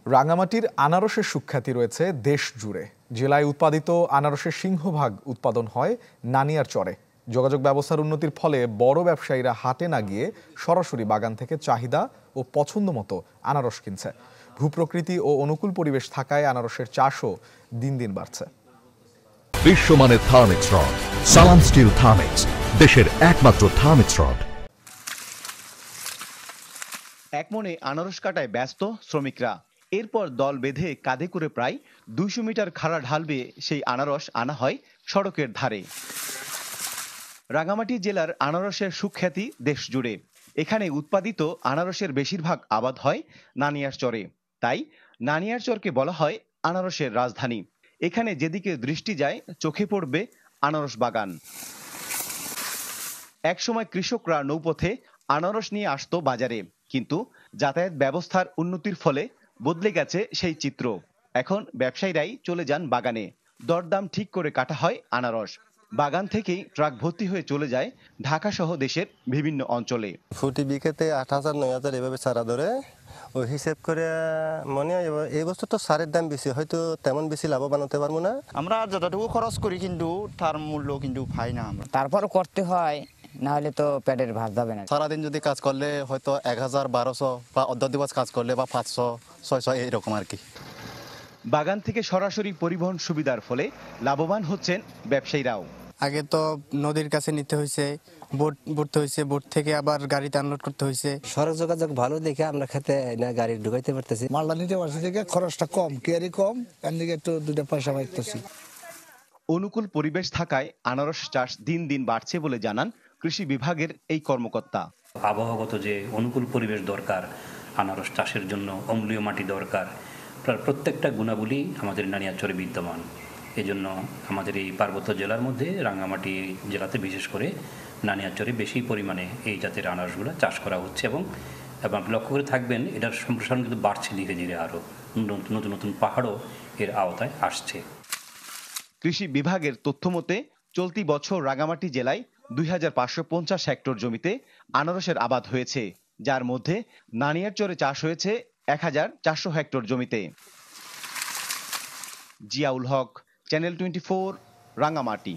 রাঙামাটির আনারসের সুখ্যাতি রয়েছে দেশ জুড়ে। জেলায় উৎপাদিত আনারসের সিংহভাগ উৎপাদন হয় নানিয়ার চরে। যোগাযোগ ব্যবস্থার উন্নতির ফলে বড় ব্যবসায়ীরা হাটে না গিয়ে সরাসরি বাগান থেকে চাহিদা ও পছন্দ মতো আনারস কিনছে। ভূপ্রকৃতি ও অনুকূল পরিবেশ থাকায় আনারসের চাষও দিন দিন বাড়ছে। বিশ্বমানের থার্মিক্স রড, সালাম স্টিল থার্মিক্স, দেশের একমাত্র থার্মিক্স রড। এক মনে আনারস কাটায় ব্যস্ত শ্রমিকরা। এরপর দল বেঁধে কাঁধে করে প্রায় 200 মিটার খাড়া ঢাল বেয়ে সেই আনারস আনা হয় সড়কের ধারে। রাঙামাটি জেলার আনারসের সুখ্যাতি দেশ জুড়ে। এখানে উৎপাদিত আনারসের বেশিরভাগ আবাদ হয় নানিয়ার চরে। তাই নানিয়ার চরকে বলা হয় আনারসের রাজধানী। এখানে যেদিকে দৃষ্টি যায় চোখে পড়বে আনারস বাগান। একসময় কৃষকরা নৌপথে আনারস নিয়ে আসতো বাজারে, কিন্তু যাতায়াত ব্যবস্থার উন্নতির ফলে বদলে গেছে সেই চিত্র। এখন ব্যবসায়ীরাই চলে যান বাগানে, দরদাম ঠিক করে কাটা হয় আনারস। বাগান থেকেই ট্রাক ভর্তি হয়ে চলে যায় ঢাকা সহ দেশের বিভিন্ন অঞ্চলে। ফুটি বিকেতে 8,000 9,000 এভাবে সারা ধরে ওই হিসেব করে মনে হয় এই বছর তো সারের দাম বেশি, হয়তো তেমন বেশি লাভবান হতে পারবো না। আমরা যতটুকু খরচ করি কিন্তু তার মূল্য কিন্তু পাই না আমরা। তারপর করতে হয়, না হলে তো পেটের ভাত যাবে না। সারাদিন যদি কাজ করলে হয়তো 1,000 1200 বা অর্ধ দিবস কাজ করলে বা 500 600 এইরকম আর কি। বাগান থেকে সরাসরি পরিবহন সুবিধার ফলে লাভবান হচ্ছেন ব্যবসায়ীরাও। আগে তো নদীর কাছে নিতে হয়েছে, বোট ভরতে হয়েছে, বোট থেকে আবার গাড়িতে আনলোড করতে হয়েছে। সড়ক যোগাযোগ ভালো দেখে আমরা খেতে না গাড়ি ঢুকাইতে পারতেছি। মালদা নিতে পারছি থেকে খরচটা কম, কেয়ারি কম, এর দিকে একটু 2টা পয়সা পাইতেছি। অনুকূল পরিবেশ থাকায় আনারস চাষ দিন দিন বাড়ছে বলে জানান কৃষি বিভাগের এই কর্মকর্তা। আবহাওয়াগত যে অনুকূল পরিবেশ দরকার, আনারস চাষের জন্য অম্লীয় মাটি দরকার, প্রত্যেকটা গুণাবলী আমাদের নানিয়ারচরে বিদ্যমান। এজন্য আমাদের এই পার্বত্য জেলার মধ্যে রাঙ্গামাটি জেলাতে বিশেষ করে নানিয়ারচরে বেশি পরিমাণে এই জাতের আনারসগুলো চাষ করা হচ্ছে এবং আপনি লক্ষ্য করে থাকবেন এটার সম্প্রসারণ কিন্তু বাড়ছে ধীরে ধীরে, আরও নতুন নতুন পাহাড়ও এর আওতায় আসছে। কৃষি বিভাগের তথ্য মতে চলতি বছর রাঙ্গামাটি জেলায় 2550 হেক্টর জমিতে আনারসের আবাদ হয়েছে, যার মধ্যে নানিয়ারচরে চাষ হয়েছে 1400 হেক্টর জমিতে। জিয়াউল হক, চ্যানেল 24, রাঙ্গামাটি।